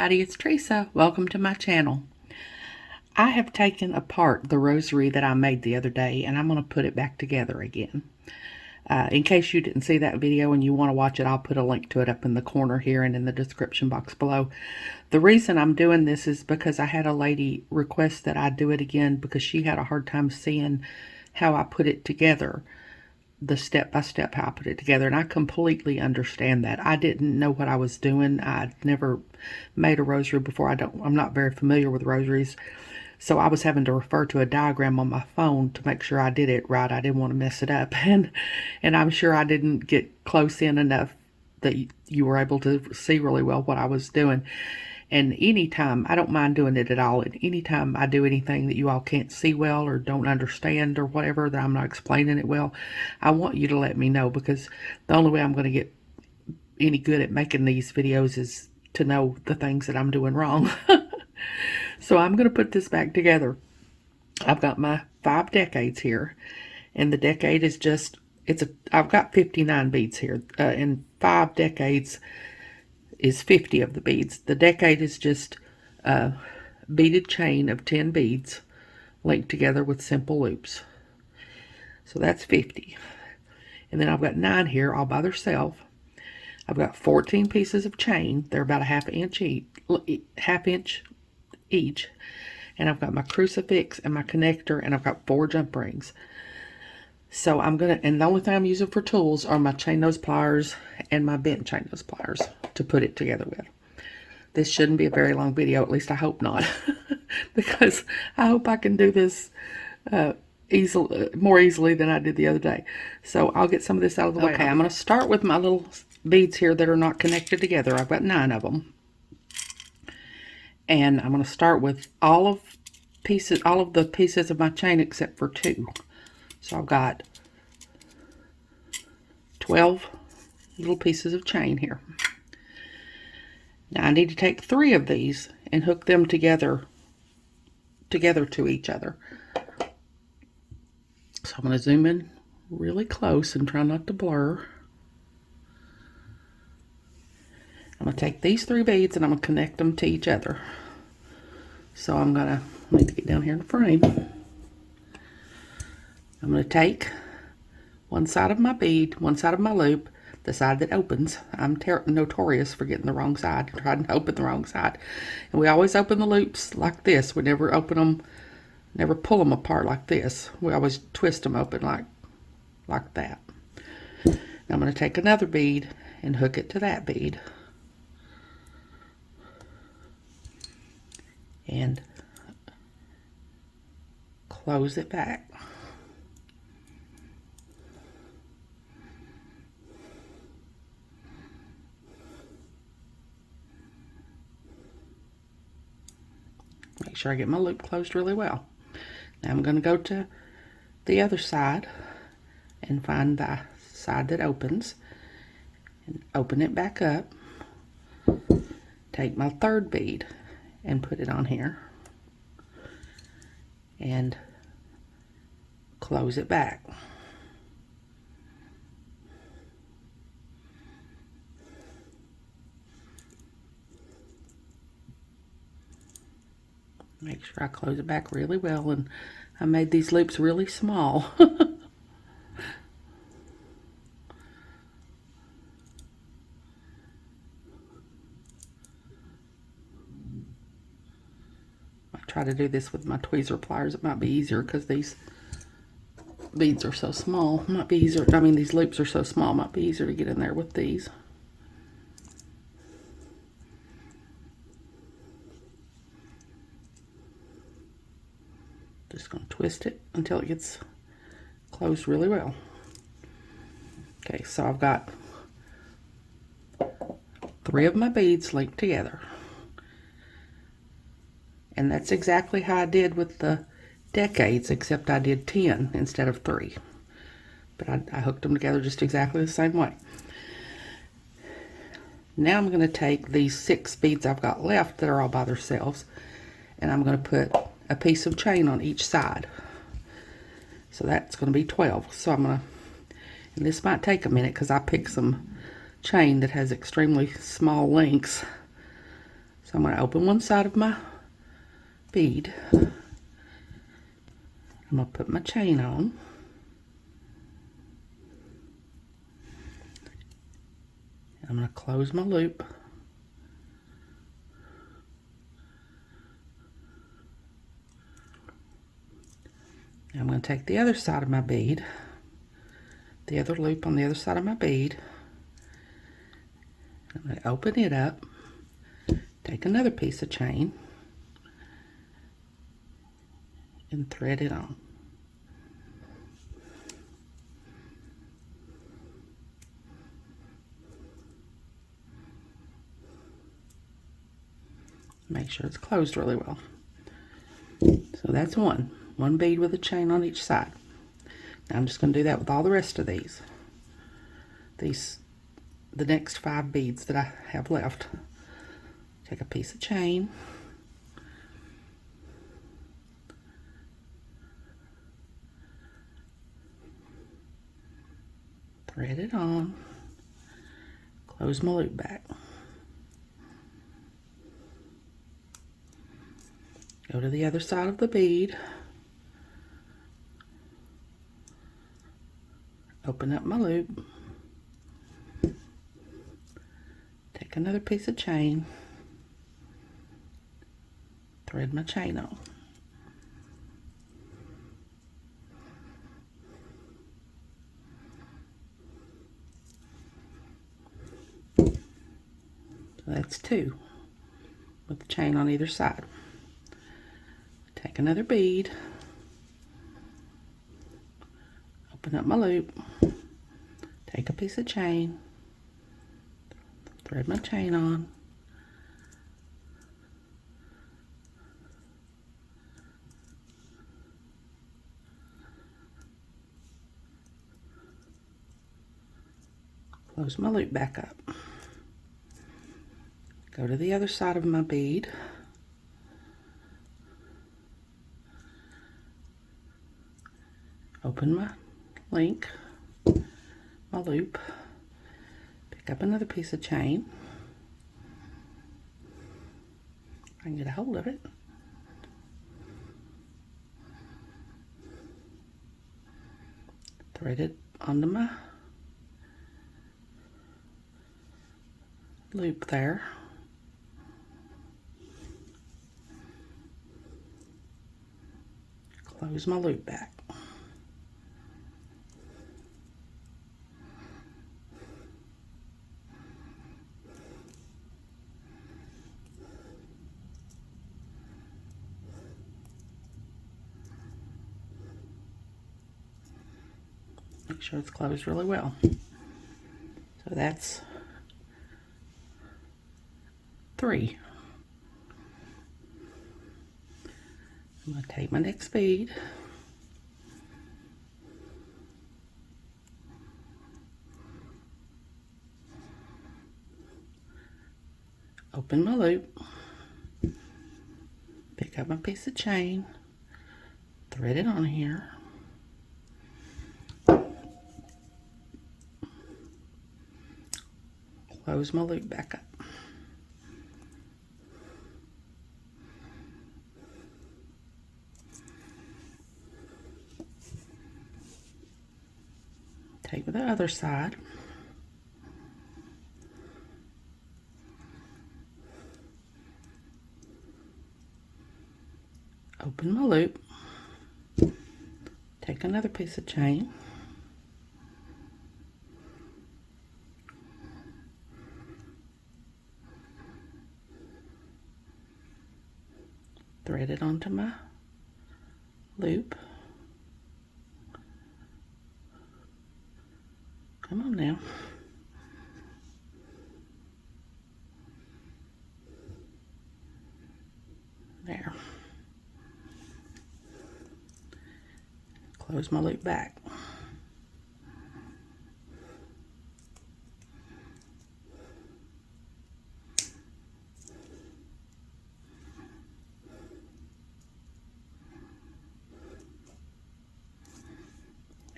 everybody, it's Teresa. Welcome to my channel. I have taken apart the rosary that I made the other day and I'm going to put it back together again. In case you didn't see that video and you want to watch it, I'll put a link to it up in the corner here and in the description box below. The reason I'm doing this is because I had a lady request that I do it again because she had a hard time seeing how I put it together. The step-by-step how I put it together, and I completely understand that. I didn't know what I was doing. I'd never made a rosary before. I'm not very familiar with rosaries, so I was having to refer to a diagram on my phone to make sure I did it right. I didn't want to mess it up, and I'm sure I didn't get close in enough that you were able to see really well what I was doing. And anytime, I don't mind doing it at all, and anytime I do anything that you all can't see well or don't understand or whatever, that I'm not explaining it well, I want you to let me know, because the only way I'm going to get any good at making these videos is to know the things that I'm doing wrong. So I'm going to put this back together. I've got my 5 decades here, and the decade is just, I've got 59 beads here, and 5 decades is 50 of the beads. The decade is just a beaded chain of 10 beads linked together with simple loops. So that's 50. And then I've got 9 here all by themselves. I've got 14 pieces of chain. They're about a half inch each. And I've got my crucifix and my connector, and I've got 4 jump rings. So and the only thing I'm using for tools are my chain nose pliers and my bent chain nose pliers to put it together with. This shouldn't be a very long video, at least I hope not, because I hope I can do this more easily than I did the other day. So I'll get some of this out of the way. Okay, I'm going to start with my little beads here that are not connected together. I've got 9 of them. And I'm going to start with all of the pieces of my chain except for 2. So I've got 12 little pieces of chain here. Now I need to take 3 of these and hook them together to each other. So I'm going to zoom in really close and try not to blur. I'm going to take these 3 beads and I'm going to connect them to each other. So I need to get down here in the frame. I'm going to take one side of my bead, one side of my loop, the side that opens. I'm notorious for getting the wrong side, trying to open the wrong side. And we always open the loops like this. We never open them, never pull them apart like this. We always twist them open like that. Now I'm going to take another bead and hook it to that bead. And close it back. Make sure I get my loop closed really well. Now I'm going to go to the other side and find the side that opens and open it back up. Take my 3rd bead and put it on here and close it back. Make sure I close it back really well, and I made these loops really small. I try to do this with my tweezer pliers. It might be easier because these beads are so small. It might be easier, these loops are so small, it might be easier to get in there with these. Just going to twist it until it gets closed really well. Okay, so I've got 3 of my beads linked together. And that's exactly how I did with the decades, except I did 10 instead of 3. But I hooked them together just exactly the same way. Now I'm going to take these 6 beads I've got left that are all by themselves, and I'm going to put a piece of chain on each side. So that's going to be 12. So I'm going to, and this might take a minute because I picked some chain that has extremely small links. So I'm going to open one side of my bead. I'm going to put my chain on. I'm going to close my loop. I'm going to take the other side of my bead, the other loop on the other side of my bead. I'm going to open it up, take another piece of chain, and thread it on. Make sure it's closed really well. So that's one bead with a chain on each side. Now I'm just going to do that with all the rest of these. The next 5 beads that I have left. Take a piece of chain, thread it on, close my loop back. Go to the other side of the bead, open up my loop, take another piece of chain, thread my chain on. So that's 2 with the chain on either side. Take another bead, open up my loop, take a piece of chain, thread my chain on, close my loop back up. Go to the other side of my bead, open my link, my loop, pick up another piece of chain. I can get a hold of it. Thread it onto my loop there. Close my loop back. Make sure it's closed really well. So that's 3. I'm going to take my next bead, open my loop, pick up my piece of chain, thread it on here, close my loop back up. Take the other side, open my loop, take another piece of chain, thread it onto my loop. Come on now. There. Close my loop back.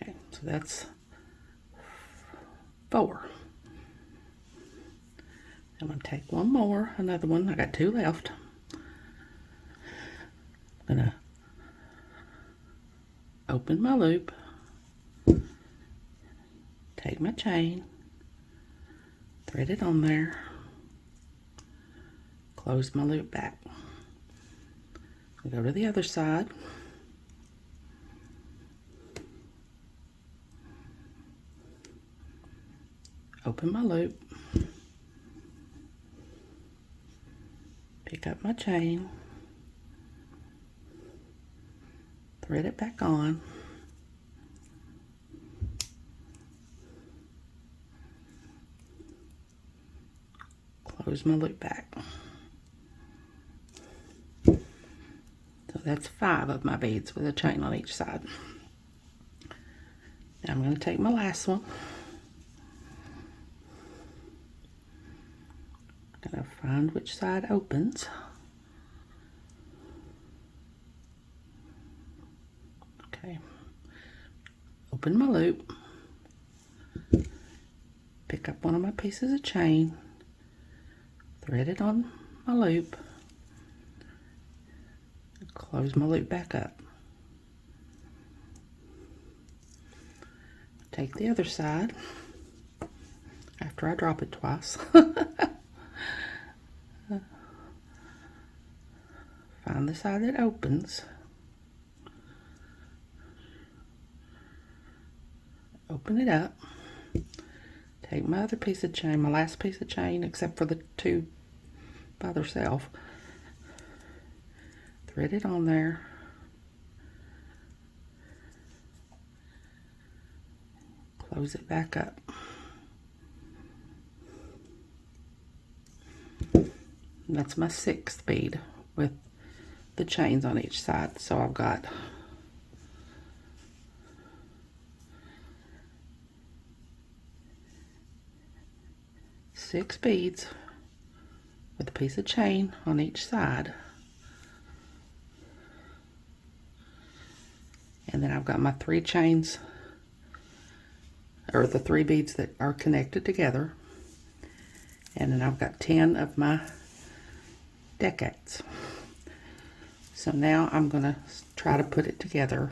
Okay, so that's 4. I'm going to take one more, another one. I got 2 left. I'm going to open my loop, take my chain, thread it on there, close my loop back. Go to the other side. Open my loop. Pick up my chain. Thread it back on. Close my loop back. So that's 5 of my beads with a chain on each side. Now I'm going to take my last one. I'm going to find which side opens. Okay. Open my loop. Pick up one of my pieces of chain. Thread it on my loop. Close my loop back up. Take the other side after I drop it twice. Find the side that opens. Open it up. Take my other piece of chain, my last piece of chain, except for the 2 by themselves. Thread it on there. Close it back up. And that's my 6th bead with the chains on each side. So I've got 6 beads with a piece of chain on each side. And then I've got my 3 chains, or the 3 beads that are connected together. And then I've got 10 of my decades. So now I'm going to try to put it together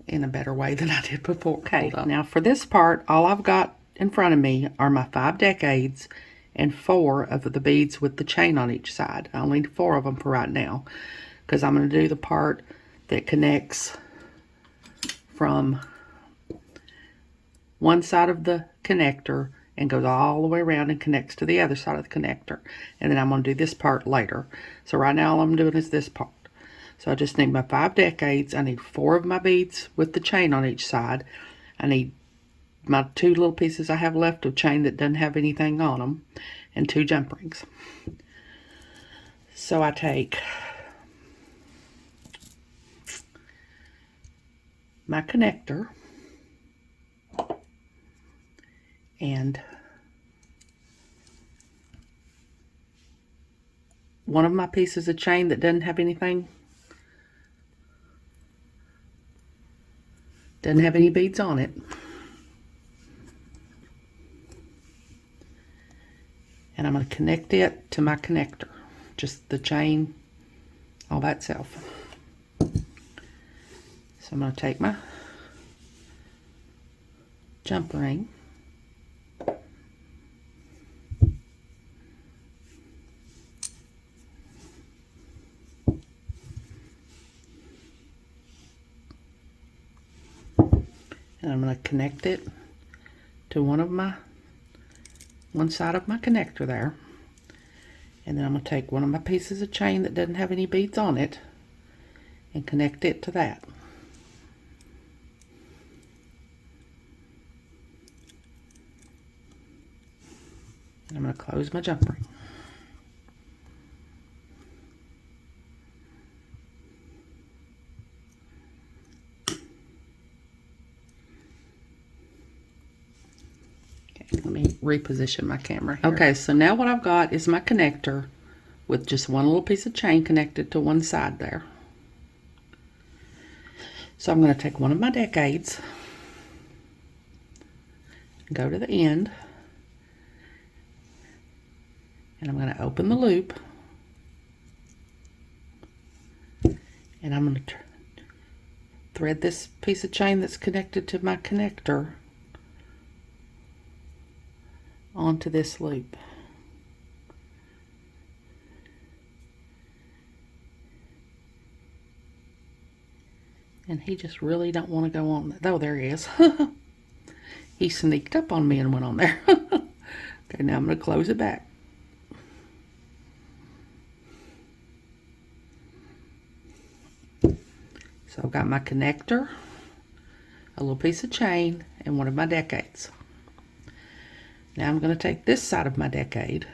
in a better way than I did before. Okay, now for this part, all I've got in front of me are my 5 decades and 4 of the beads with the chain on each side. I only need 4 of them for right now, because I'm going to do the part that connects from one side of the connector and goes all the way around and connects to the other side of the connector. And then I'm going to do this part later. So right now all I'm doing is this part. So I just need my 5 decades. I need 4 of my beads with the chain on each side. I need my 2 little pieces I have left of chain that doesn't have anything on them, and 2 jump rings. So I take my connector and one of my pieces of chain that doesn't have anything, doesn't have any beads on it, and I'm going to connect it to my connector, just the chain all by itself. So I'm going to take my jump ring, and I'm going to connect it to one side of my connector there. And then I'm going to take one of my pieces of chain that doesn't have any beads on it and connect it to that. And I'm going to close my jump ring. Let me reposition my camera here. Okay, so now what I've got is my connector with just one little piece of chain connected to one side there. So I'm going to take one of my decades, go to the end, And I'm going to open the loop. And I'm going to thread this piece of chain that's connected to my connector onto this loop. And he just really don't want to go on that. Oh, there he is. He sneaked up on me and went on there. Okay, now I'm going to close it back. So I've got my connector, a little piece of chain, and one of my decades. Now I'm going to take this side of my decade.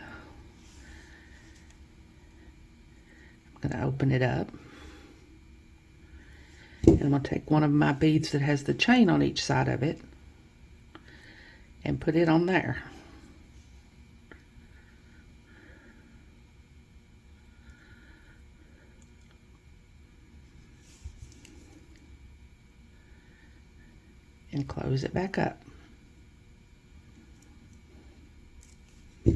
I'm going to open it up. And I'm going to take one of my beads that has the chain on each side of it and put it on there. And close it back up. So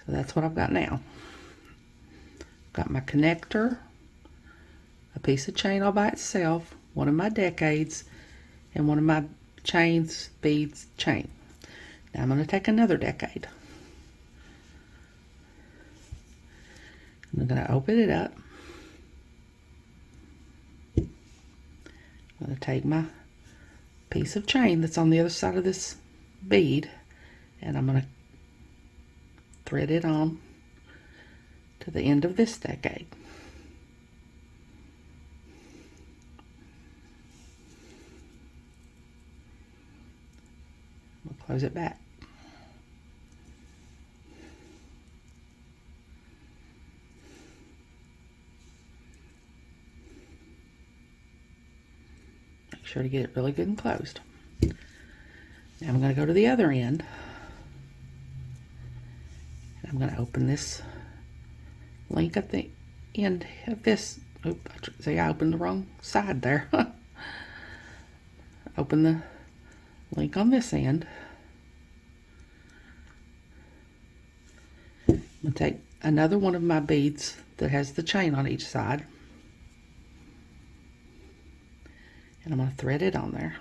that's what I've got now. Got my connector, a piece of chain all by itself, one of my decades, and one of my chains, beads, chain. Now I'm going to take another decade. I'm going to open it up. I'm going to take my piece of chain that's on the other side of this bead, and I'm going to thread it on to the end of this decade. We'll close it back. Make sure to get it really good and closed. Now I'm going to go to the other end. And I'm going to open this link at the end of this. Oops, see, I opened the wrong side there. Open the link on this end. I'm going to take another one of my beads that has the chain on each side. And I'm going to thread it on there.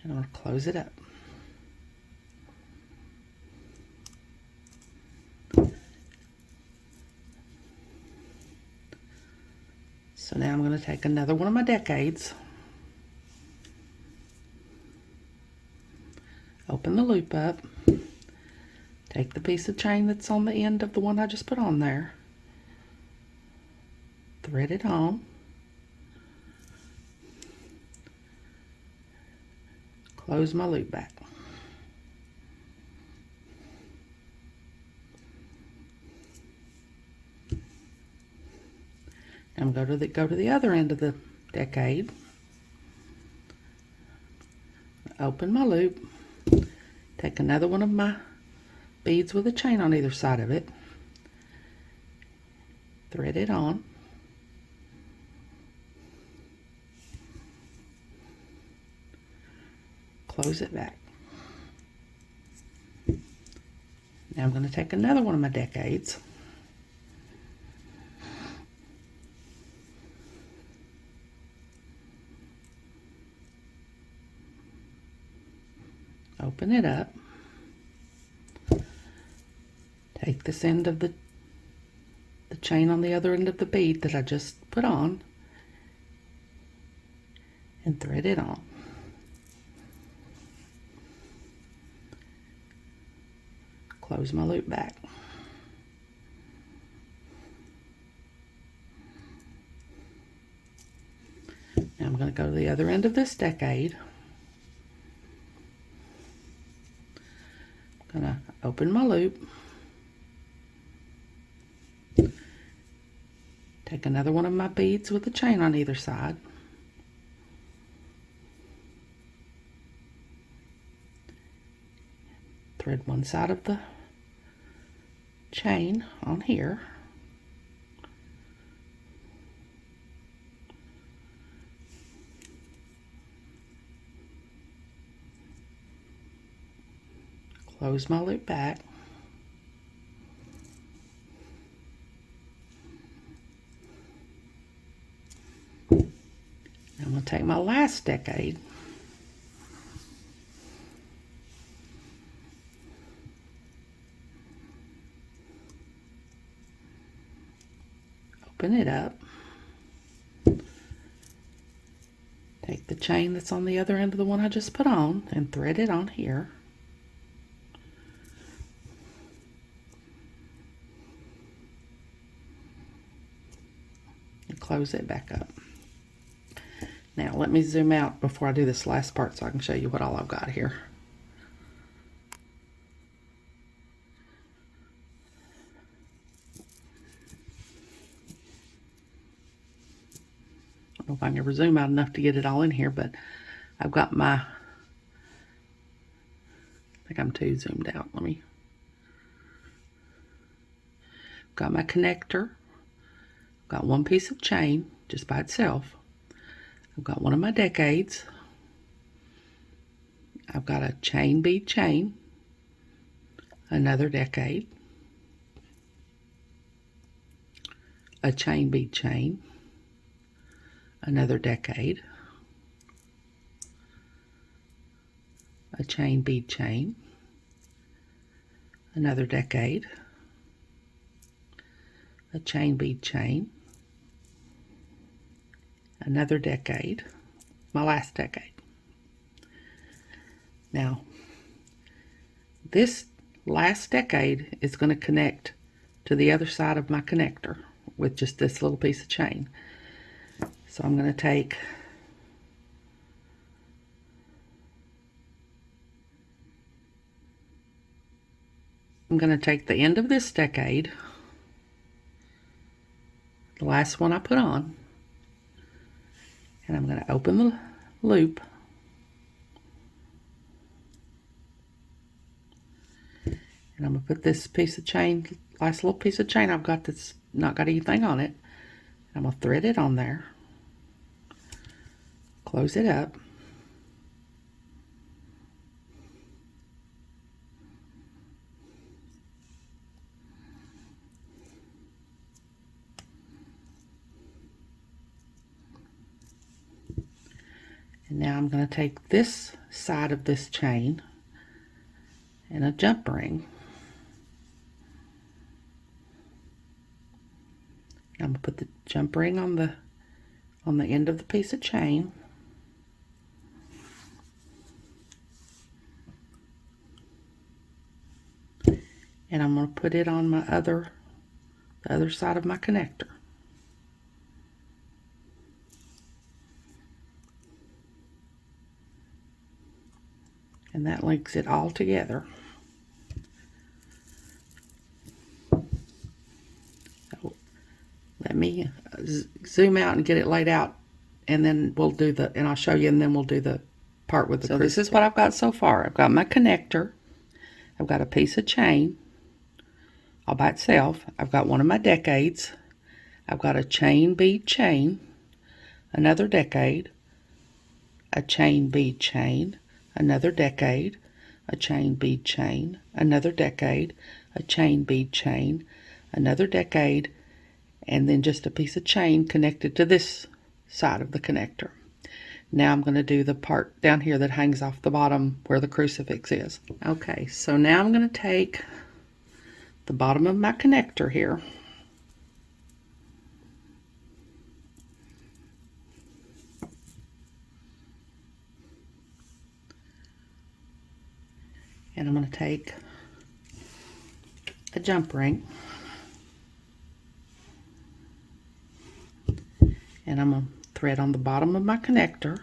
And I'm going to close it up. So now I'm going to take another one of my decades, open the loop up, take the piece of chain that's on the end of the one I just put on there, thread it on, close my loop back. I'm going to go to the other end of the decade, open my loop, take another one of my beads with a chain on either side of it, thread it on, close it back. Now I'm going to take another one of my decades, open it up, take this end of the chain on the other end of the bead that I just put on and thread it on. Close my loop back. Now I'm going to go to the other end of this decade. I'm going to open my loop, take another one of my beads with a chain on either side, thread one side of the chain on here, close my loop back. I'm going to take my last decade, open it up, take the chain that's on the other end of the one I just put on and thread it on here. And close it back up. Now let me zoom out before I do this last part so I can show you what all I've got here. I don't know if I can ever zoom out enough to get it all in here, but I've got my, I think I'm too zoomed out. Got my connector, got one piece of chain just by itself. I've got one of my decades. I've got a chain bead chain, another decade, a chain bead chain, another decade, a chain bead chain, another decade, a chain bead chain, another decade, my last decade. Now, this last decade is going to connect to the other side of my connector with just this little piece of chain. So I'm going to take the end of this decade, the last one I put on, and I'm going to open the loop, and I'm going to put this piece of chain, last little piece of chain I've got that's not got anything on it, I'm going to thread it on there, close it up, and now I'm going to take this side of this chain and a jump ring. I'm going to put the jump ring on the end of the piece of chain. And I'm going to put it on the other side of my connector. And that links it all together. So let me zoom out and get it laid out, and then we'll do and I'll show you, and then we'll do the part with the crucifix. So this is what I've got so far. I've got my connector, I've got a piece of chain all by itself, I've got one of my decades, I've got a chain bead chain, another decade, a chain bead chain, another decade, a chain bead chain, another decade, a chain bead chain, another decade, and then just a piece of chain connected to this side of the connector. Now I'm going to do the part down here that hangs off the bottom where the crucifix is. Okay, so now I'm going to take the bottom of my connector here, and I'm going to take a jump ring, and I'm going to thread on the bottom of my connector,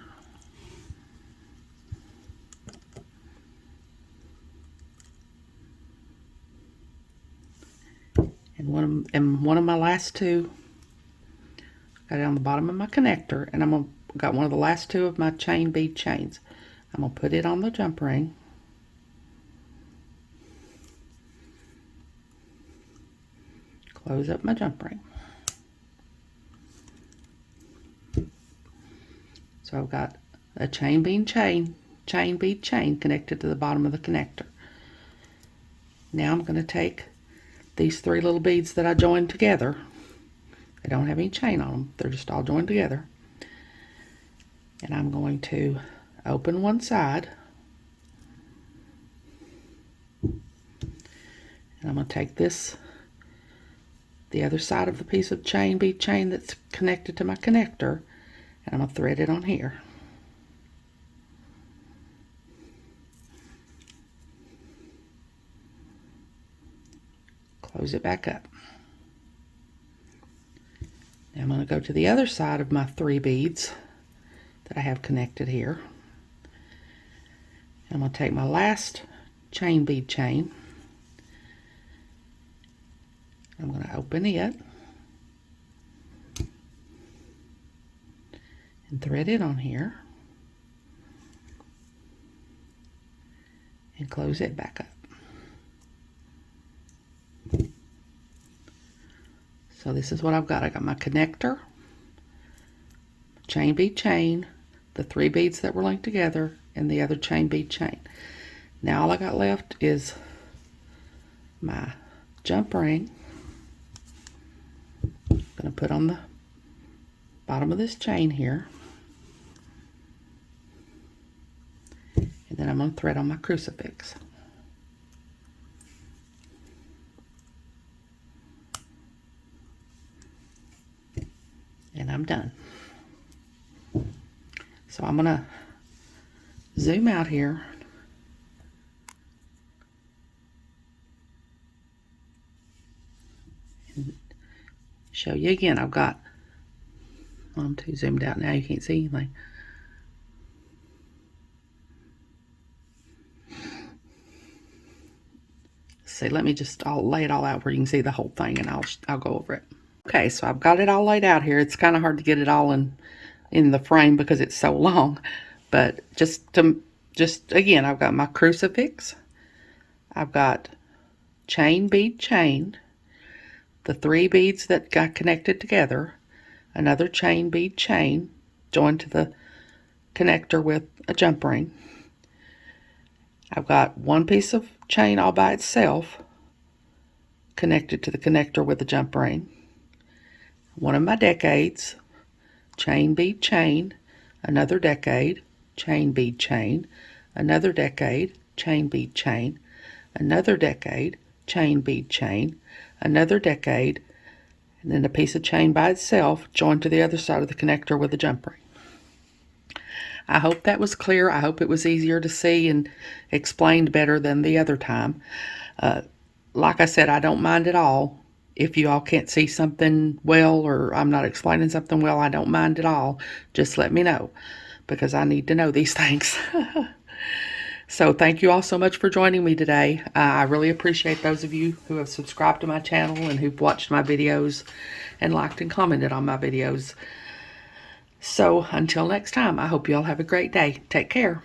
and one of my last two, got it on the bottom of my connector, and got one of the last two of my chain bead chains. I'm going to put it on the jump ring, close up my jump ring. So I've got a chain bead chain connected to the bottom of the connector. Now I'm going to take these 3 little beads that I joined together. They don't have any chain on them. They're just all joined together. And I'm going to open one side. And I'm going to take this, the other side of the piece of bead chain that's connected to my connector, and I'm going to thread it on here. Close it back up. Now I'm going to go to the other side of my 3 beads that I have connected here. I'm going to take my last bead chain. I'm going to open it and thread it on here and close it back up. So this is what I've got. I got my connector, bead chain, the 3 beads that were linked together, and the other bead chain. Now all I got left is my jump ring. I'm going to put on the bottom of this chain here. And then I'm going to thread on my crucifix. And I'm done. So I'm going to zoom out here and show you again. I've got, I'm too zoomed out now, you can't see anything. See, let me just, I'll lay it all out where you can see the whole thing, and I'll go over it. Okay, so I've got it all laid out here. It's kind of hard to get it all in the frame because it's so long, but just again, I've got my crucifix, I've got bead chain, the 3 beads that got connected together, another bead chain joined to the connector with a jump ring. I've got 1 piece of chain all by itself connected to the connector with a jump ring. One of my decades, bead chain, another decade, bead chain, another decade, bead chain, another decade, bead chain, another decade, and then a piece of chain by itself joined to the other side of the connector with a jump ring. I hope that was clear. I hope it was easier to see and explained better than the other time. Like I said, I don't mind at all. If you all can't see something well, or I'm not explaining something well, I don't mind at all. Just let me know, because I need to know these things. So thank you all so much for joining me today. I really appreciate those of you who have subscribed to my channel and who've watched my videos and liked and commented on my videos. So until next time, I hope you all have a great day. Take care.